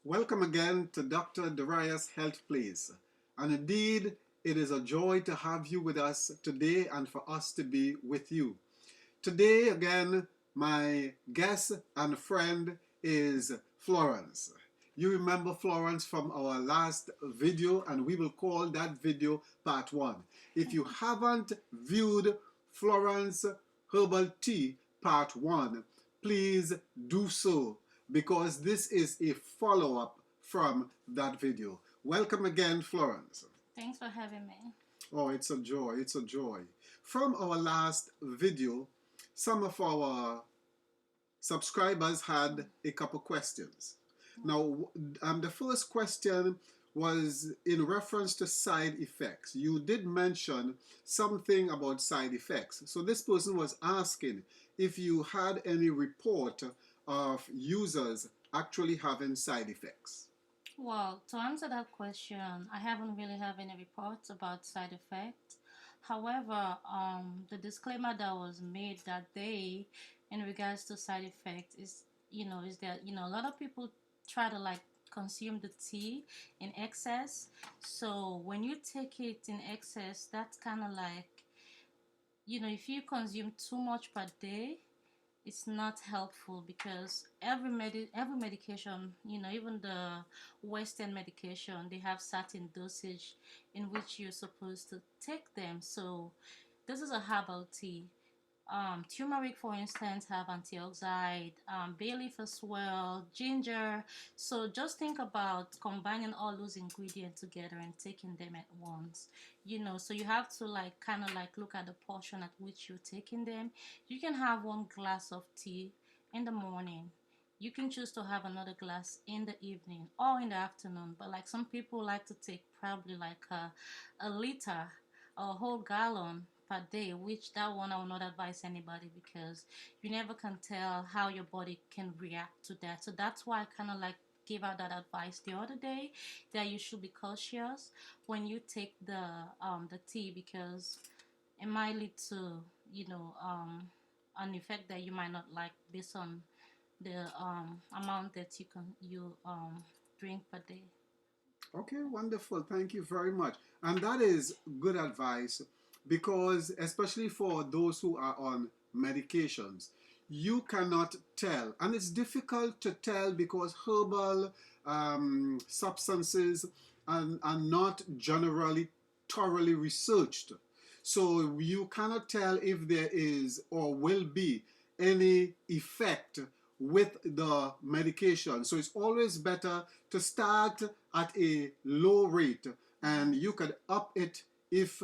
Welcome again to Dr. Darius Health Place. And indeed, it is a joy to have you with us today and for us to be with you. Today, again, my guest and friend is Florence. You remember Florence from our last video, and we will call that video part one. If you haven't viewed Florence Herbal Tea part one, please do so because this is a follow-up from that video. Welcome again, Florence. Thanks for having me. Oh, it's a joy, it's a joy. From our last video, some of our subscribers had a couple questions. Now, the first question was in reference to side effects. You did mention something about side effects. So this person was asking if you had any report of users actually having side effects. Well, to answer that question, I haven't really have any reports about side effects. However, the disclaimer that was made that day in regards to side effects is that a lot of people try to like consume the tea in excess. So when you take it in excess, that's kind of like, if you consume too much per day, it's not helpful because every medication, even the Western medication, they have certain dosage in which you're supposed to take them. So this is a herbal tea. Turmeric, for instance, have antioxidant, bay leaf as well, ginger. So just think about combining all those ingredients together and taking them at once. So you have to like kind of like look at the portion at which you're taking them. You can have one glass of tea in the morning. You can choose to have another glass in the evening or in the afternoon. But like some people like to take probably like a liter or a whole gallon per day, which that one I will not advise anybody because you never can tell how your body can react to that. So that's why I kind of like gave out that advice the other day that you should be cautious when you take the tea because it might lead to an effect that you might not like based on the amount that you drink per day. Okay, wonderful. Thank you very much. And that is good advice because, especially for those who are on medications, you cannot tell. And it's difficult to tell because herbal substances are not generally thoroughly researched. So you cannot tell if there is or will be any effect with the medication. So it's always better to start at a low rate and you could up it if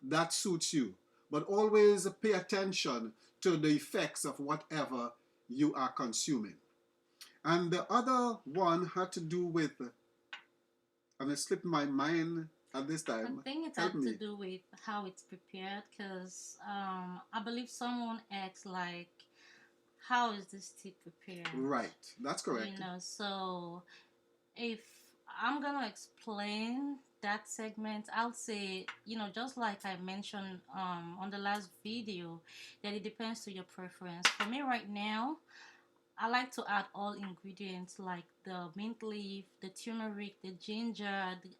that suits you. But always pay attention to the effects of whatever you are consuming. And the other one had to do with, and it slipped my mind at this I time. think it Help had to me. do with how it's prepared because I believe someone asked like, how is this tea prepared? Right, that's correct. So if I'm gonna explain that segment, I'll say, just like I mentioned on the last video, that it depends to your preference. For me right now, I like to add all ingredients like the mint leaf, the turmeric, the ginger, the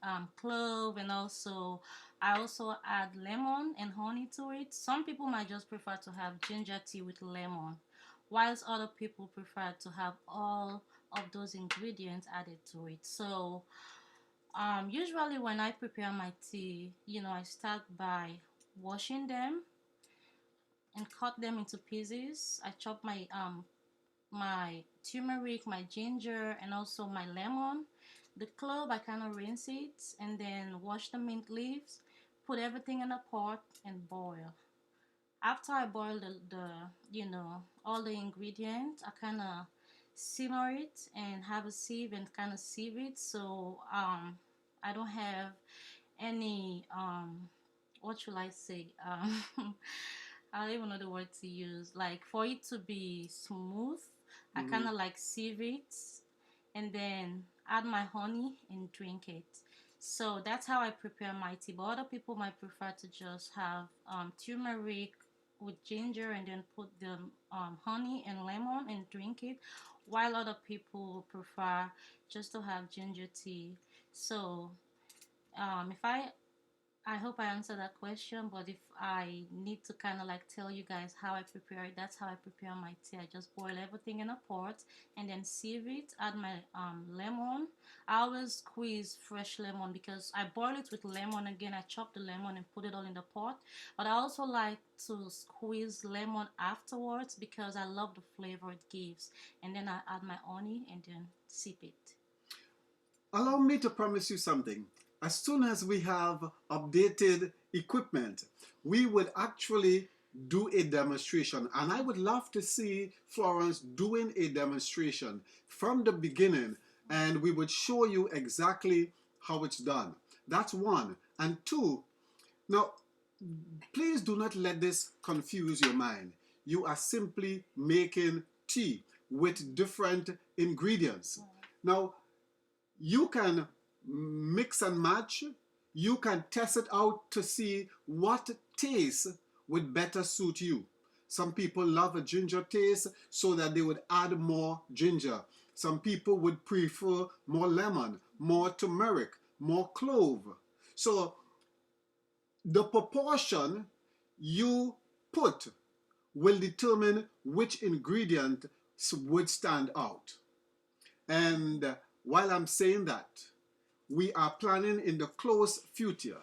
clove, and also I also add lemon and honey to it. Some people might just prefer to have ginger tea with lemon, whilst other people prefer to have all of those ingredients added to it. So usually when I prepare my tea, I start by washing them and cut them into pieces. I chop my turmeric, my ginger, and also my lemon. The clove, I kind of rinse it and then wash the mint leaves, put everything in a pot and boil. After I boil the all the ingredients, I kind of simmer it and have a sieve and kind of sieve it so I don't have any what should I say I don't even know the word to use. Like for it to be smooth, I kind of like sieve it and then add my honey and drink it. So that's how I prepare my tea. But other people might prefer to just have turmeric with ginger and then put the honey and lemon and drink it, while other people prefer just to have ginger tea. So if I hope I answered that question, but if I need to kind of like tell you guys how I prepare it, that's how I prepare my tea. I just boil everything in a pot and then sieve it, add my lemon. I always squeeze fresh lemon because I boil it with lemon again. I chop the lemon and put it all in the pot. But I also like to squeeze lemon afterwards because I love the flavor it gives. And then I add my honey and then sip it. Allow me to promise you something. As soon as we have updated equipment, we would actually do a demonstration. And I would love to see Florence doing a demonstration from the beginning, and we would show you exactly how it's done. That's one. And two, now, please do not let this confuse your mind. You are simply making tea with different ingredients. Now, you can mix and match. You can test it out to see what taste would better suit you. Some people love a ginger taste, so that they would add more ginger. Some people would prefer more lemon, more turmeric, more clove. So the proportion you put will determine which ingredient would stand out. And while I'm saying that, we are planning in the close future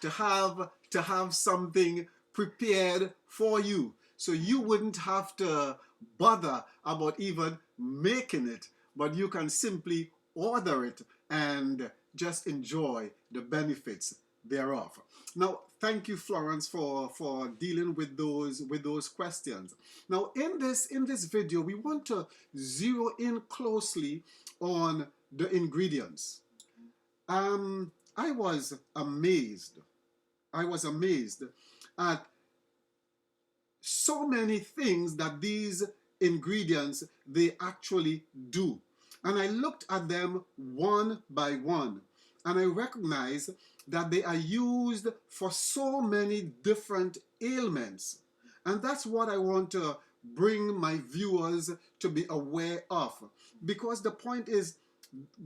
to have something prepared for you, so you wouldn't have to bother about even making it, but you can simply order it and just enjoy the benefits thereof. Now, thank you, Florence, for dealing with those questions. Now, in this video, we want to zero in closely on the ingredients. I was amazed. I was amazed at so many things that these ingredients they actually do. And I looked at them one by one, and I recognized that they are used for so many different ailments. And that's what I want to bring my viewers to be aware of. Because the point is,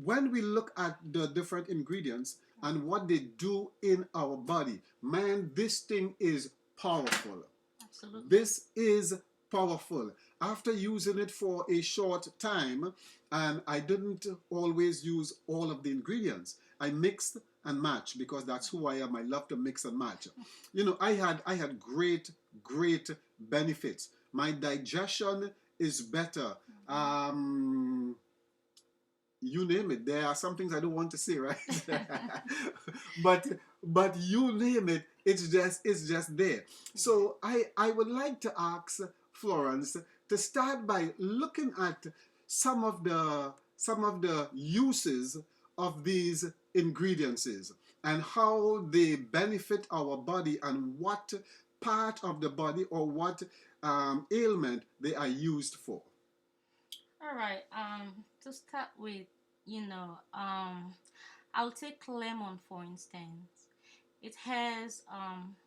when we look at the different ingredients and what they do in our body, man, this thing is powerful. Absolutely. This is powerful. After using it for a short time, and I didn't always use all of the ingredients, I mixed and matched because that's who I am. I love to mix and match. I had great benefits. My digestion is better. You name it. There are some things I don't want to say, right? but you name it, it's just there. So I would like to ask Florence to start by looking at some of the uses of these ingredients and how they benefit our body and what part of the body or what ailment they are used for. All right. To start with, you know, I'll take lemon for instance. It has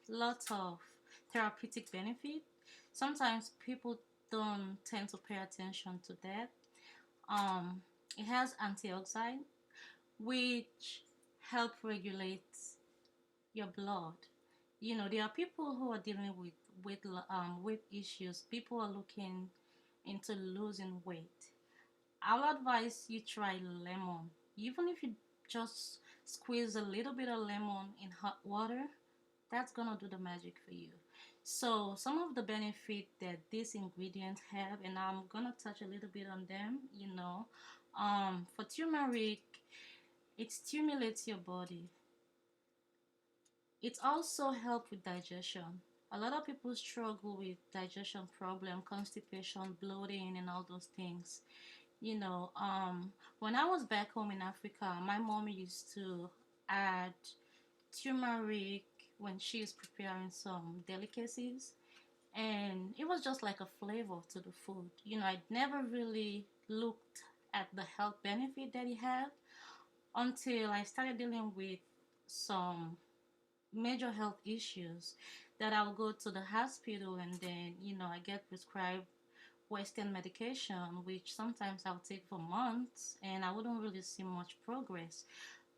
lots of therapeutic benefit. Sometimes people don't tend to pay attention to that. Um, it has antioxidant, which help regulate your blood. There are people who are dealing with issues. People are looking into losing weight. I'll advise you try lemon. Even if you just squeeze a little bit of lemon in hot water, that's gonna do the magic for you. So some of the benefit that these ingredients have, and I'm gonna touch a little bit on them. For turmeric, it stimulates your body. It also helps with digestion. A lot of people struggle with digestion problem, constipation, bloating, and all those things. When I was back home in Africa, my mom used to add turmeric when she is preparing some delicacies, and it was just like a flavor to the food. I never really looked at the health benefit that it had until I started dealing with some major health issues. that I'll go to the hospital and then, I get prescribed Western medication, which sometimes I'll take for months and I wouldn't really see much progress.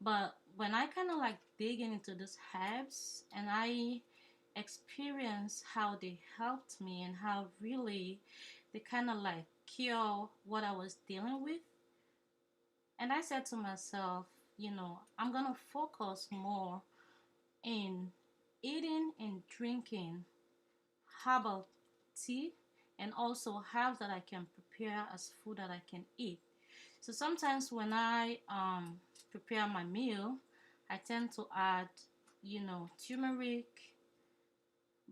But when I kind of like dig into these herbs and I experience how they helped me and how really they kind of like cure what I was dealing with, and I said to myself, I'm gonna focus more in eating and drinking herbal tea and also herbs that I can prepare as food that I can eat. So sometimes when I prepare my meal, I tend to add, turmeric.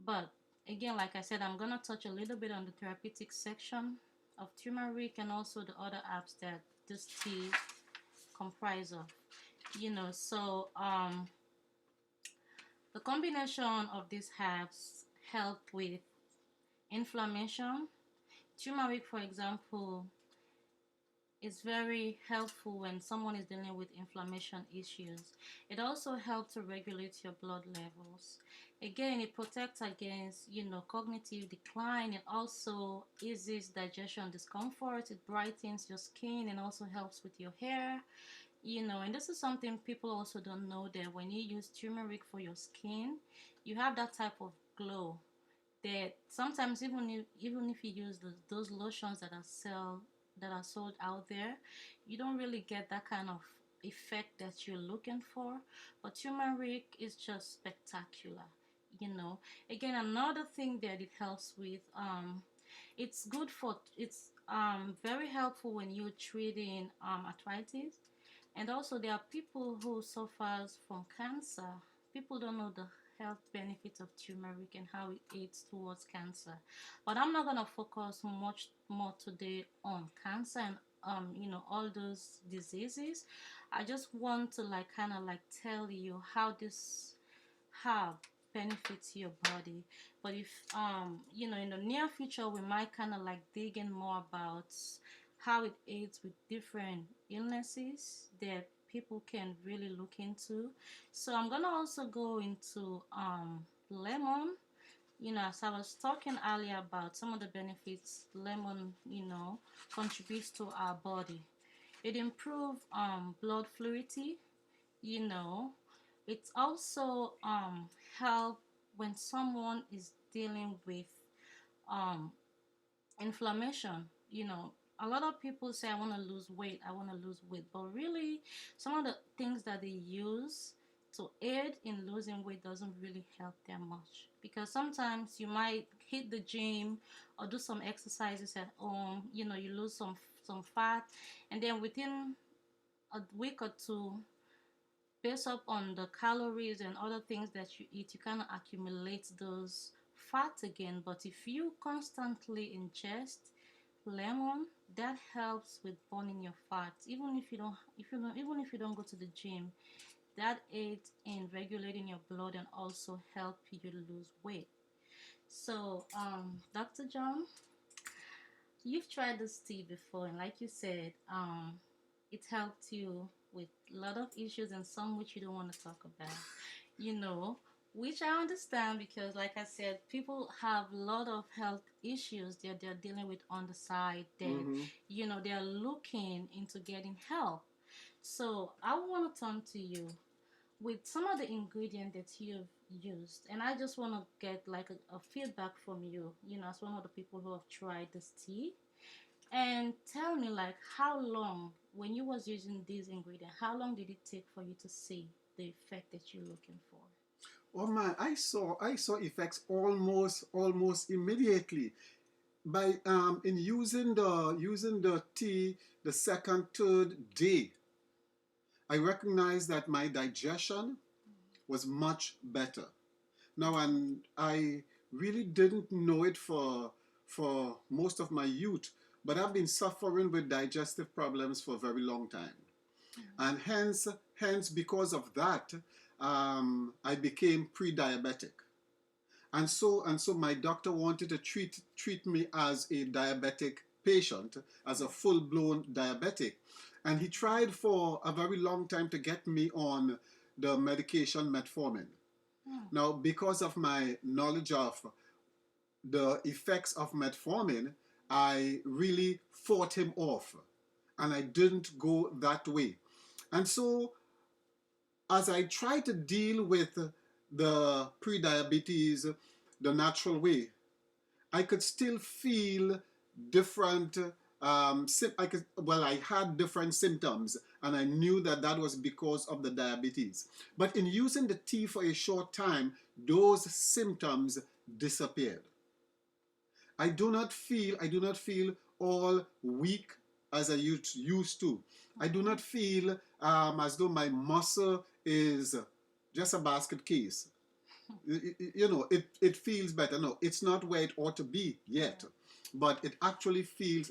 But again, like I said, I'm gonna touch a little bit on the therapeutic section of turmeric and also the other herbs that this tea comprise of. So the combination of these herbs help with inflammation. Turmeric, for example, is very helpful when someone is dealing with inflammation issues. It also helps to regulate your blood levels. Again, it protects against, cognitive decline. It also eases digestion discomfort. It brightens your skin and also helps with your hair. And this is something people also don't know, that when you use turmeric for your skin, you have that type of glow that sometimes even if you use those lotions that are sold out there, you don't really get that kind of effect that you're looking for. But turmeric is just spectacular. you know Again, another thing that it helps with, it's very helpful when you're treating arthritis. And also, there are people who suffers from cancer. People don't know the health benefits of turmeric and how it aids towards cancer. But I'm not gonna focus much more today on cancer and all those diseases. I just want to like kind of like tell you how this herb benefits your body. But if in the near future we might kind of like dig in more about how it aids with different illnesses that people can really look into. So I'm gonna also go into lemon. As I was talking earlier about some of the benefits lemon contributes to our body. It improves blood fluidity. you know it also help when someone is dealing with um inflammation. A lot of people say, I want to lose weight, I want to lose weight, but really some of the things that they use to aid in losing weight doesn't really help them much, because sometimes you might hit the gym or do some exercises at home. You lose some fat, and then within a week or two, based up on the calories and other things that you eat, you kind of accumulate those fats again. But if you constantly ingest lemon, that helps with burning your fats. Even if you don't go to the gym, that aids in regulating your blood and also help you lose weight. So, Dr. John, you've tried this tea before, and like you said, it helped you with a lot of issues and some which you don't want to talk about, you know, which I understand, because, like I said, people have a lot of health issues that they're dealing with on the side that, they're looking into getting help. So I want to turn to you with some of the ingredients that you've used, and I just want to get like a feedback from you, as one of the people who have tried this tea. And tell me, like, how long, when you was using these ingredients, how long did it take for you to see the effect that you're looking for? Oh man, I saw effects almost immediately by in using the tea the second third day. I recognized that my digestion was much better. Now, and I really didn't know it for most of my youth, but I've been suffering with digestive problems for a very long time, and hence because of that, I became pre-diabetic, and so my doctor wanted to treat me as a diabetic patient, as a full-blown diabetic, and he tried for a very long time to get me on the medication metformin. Mm. Now, because of my knowledge of the effects of metformin, I really fought him off and I didn't go that way. And so, as I try to deal with the pre-diabetes the natural way, I could still feel different. I had different symptoms, and I knew that that was because of the diabetes. But in using the tea for a short time, those symptoms disappeared. I do not feel all weak as I used to. I do Okay. not feel as though my muscle is just a basket case. It feels better. No, it's not where it ought to be yet, Yeah. but it actually feels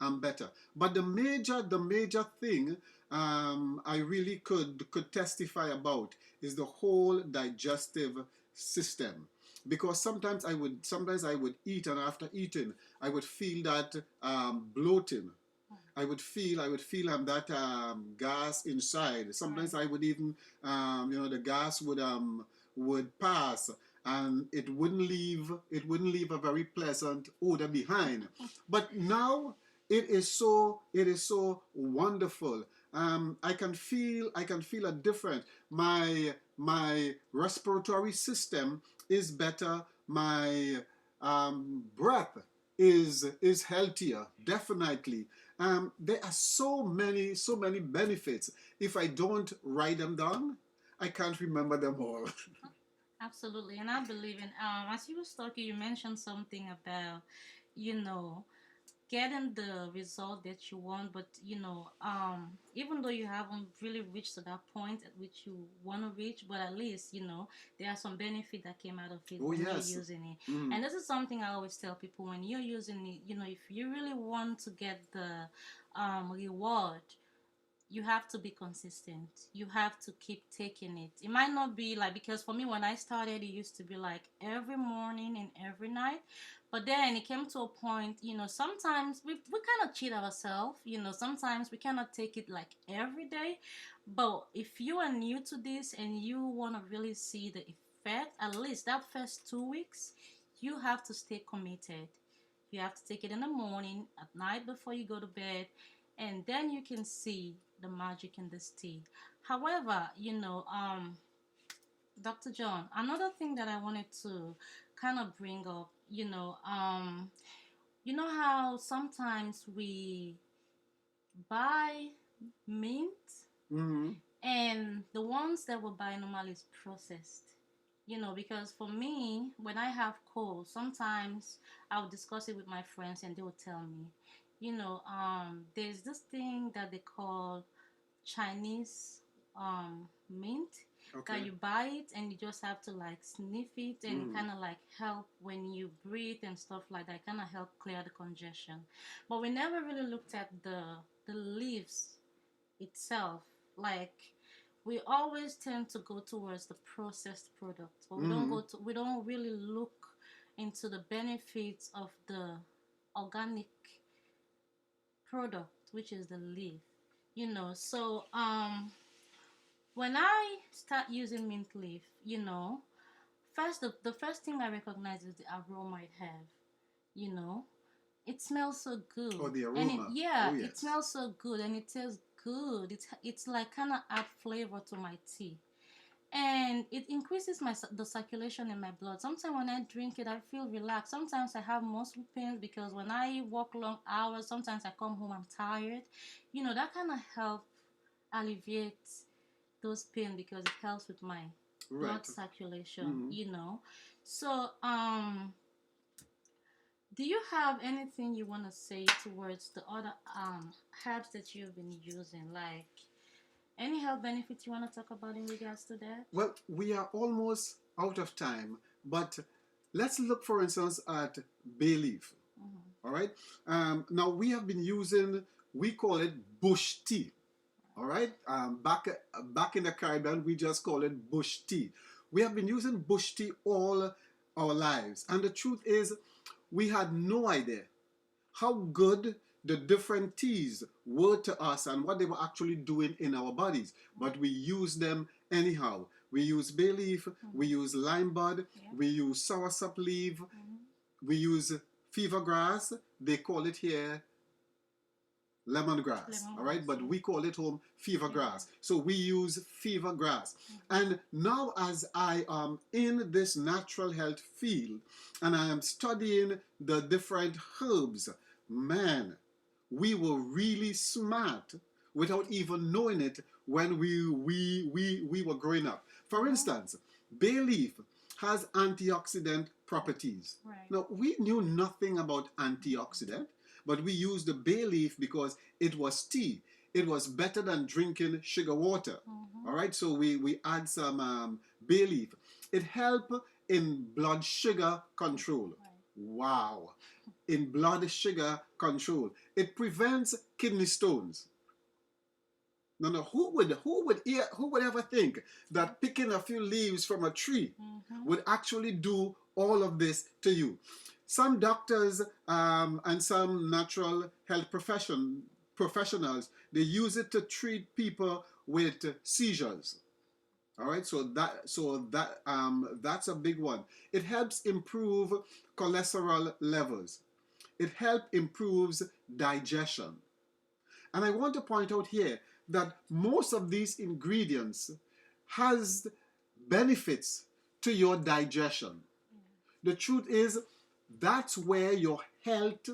better. But the major thing I really could testify about is the whole digestive system, because sometimes I would eat, and after eating I would feel that bloating. Mm. I would feel that gas inside. Sometimes Right. I would even the gas would pass, and it wouldn't leave a very pleasant odor behind. But now it is so wonderful. I can feel a difference. My respiratory system is better. My breath is healthier, definitely. There are so many benefits. If I don't write them down, I can't remember them all. Absolutely, and I believe in as you was talking, you mentioned something about, you know, getting the result that you want, but even though you haven't really reached to that point at which you want to reach, but at least there are some benefit that came out of it Oh when you're yes. using it. Mm. And this is something I always tell people: when you're using it, if you really want to get the reward, you have to be consistent. You have to keep taking it. It might not be like, because for me, when I started, it used to be like every morning and every night. But then it came to a point, sometimes we kind of cheat ourselves. Sometimes we cannot take it like every day. But if you are new to this and you want to really see the effect, at least that first 2 weeks, you have to stay committed. You have to take it in the morning, at night before you go to bed, and then you can see the magic in this tea. However, Dr. John, another thing that I wanted to kind of bring up, you know how sometimes we buy mint, Mm. and the ones that we buy normally is processed. Because for me, when I have cold, sometimes I'll discuss it with my friends and they will tell me, there's this thing that they call Chinese mint, that Okay. you buy it and you just have to like sniff it, and it Mm. kind of like help when you breathe and stuff like that. Kind of help clear the congestion. But we never really looked at the leaves itself. Like, we always tend to go towards the processed products, but Mm. we don't really look into the benefits of the organic product, which is the leaf. So when I start using mint leaf, first the first thing I recognize is the aroma it have. You know, it smells so good, Oh, the and it aroma. yeah, Oh it yes. smells so good, and it tastes good. It's like kind of add flavor to my tea, and it increases the circulation in my blood. Sometimes when I drink it, I feel relaxed. Sometimes I have muscle pains because when I work long hours, sometimes I come home, I'm tired. That kind of help alleviate those pain because it helps with my Right. blood circulation. Mm. So do you have anything you want to say towards the other herbs that you've been using, like any health benefits you want to talk about in regards to that? Well, we are almost out of time, but let's look, for instance, at bay leaf. Mm-hmm. All right. Now we have been using. We call it bush tea. All right. Back in the Caribbean, we just call it bush tea. We have been using bush tea all our lives, and the truth is, we had no idea how good the different teas were to us and what they were actually doing in our bodies, but we use them anyhow. We use bay leaf, we use lime bud, we use soursop leaf, we use fever grass. They call it here lemongrass, all right, but we call it home fever grass. So we use fever grass. And now, as I am in this natural health field and I am studying the different herbs, man, we were really smart without even knowing it when we were growing up. For instance, bay leaf has antioxidant properties. Right. Now, we knew nothing about antioxidant, but we used the bay leaf because it was tea. It was better than drinking sugar water. All right, so we add some bay leaf. It helped in blood sugar control. Wow. In blood sugar control. It prevents kidney stones. No, who would ever think that picking a few leaves from a tree would actually do all of this to you? Some doctors and some natural health professionals, they use it to treat people with seizures. All right, so that's a big one. It helps improve cholesterol levels. It helps improves digestion. And I want to point out here that most of these ingredients has benefits to your digestion. The truth is, that's where your health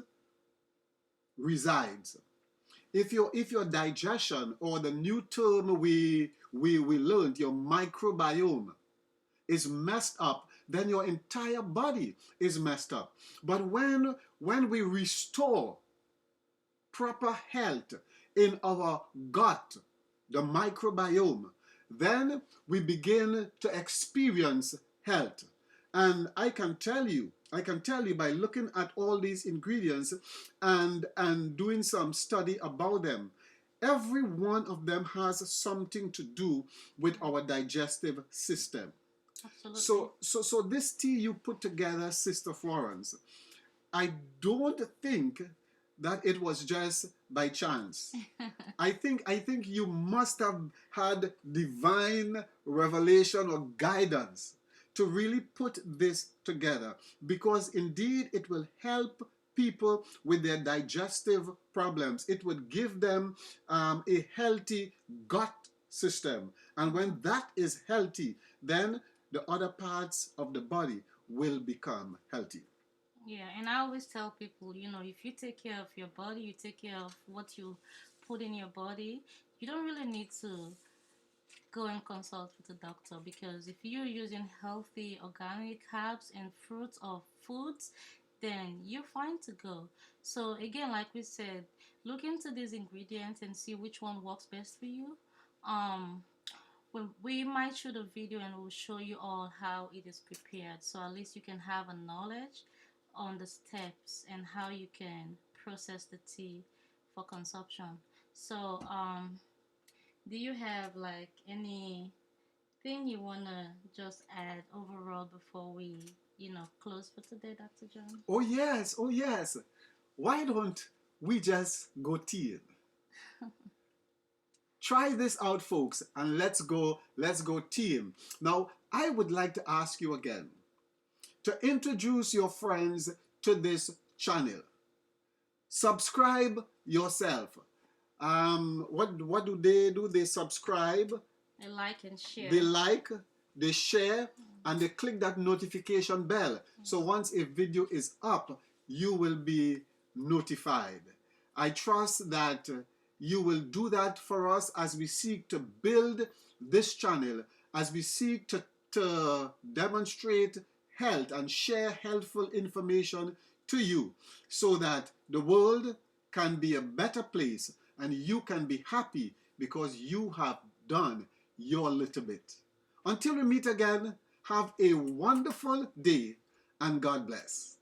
resides. If your digestion, or the new term we learned, your microbiome, is messed up, then your entire body is messed up. But when we restore proper health in our gut, the microbiome, then we begin to experience health. And I can tell you by looking at all these ingredients and doing some study about them, every one of them has something to do with our digestive system. Absolutely. So this tea you put together, Sister Florence, I don't think that it was just by chance. I think you must have had divine revelation or guidance to really put this together, because indeed it will help people with their digestive problems. It would give them a healthy gut system. And when that is healthy, then the other parts of the body will become healthy. Yeah, and I always tell people, if you take care of your body, you take care of what you put in your body, you don't really need to go and consult with a doctor, because if you're using healthy organic herbs and fruits or foods, then you're fine to go. So again, like we said, look into these ingredients and see which one works best for you. Um, we might shoot a video and we'll show you all how it is prepared, so at least you can have a knowledge on the steps and how you can process the tea for consumption. So do you have like anything you wanna just add overall before we close for today, Dr. John? Oh yes, oh yes. Why don't we just go teal? Try this out, folks, and let's go team. Now, I would like to ask you again to introduce your friends to this channel. Subscribe yourself. What do? They subscribe. They like and share. They like, they share, and they click that notification bell. So once a video is up, you will be notified. I trust that you will do that for us as we seek to build this channel, as we seek to demonstrate health and share healthful information to you, so that the world can be a better place and you can be happy because you have done your little bit. Until we meet again, have a wonderful day and God bless.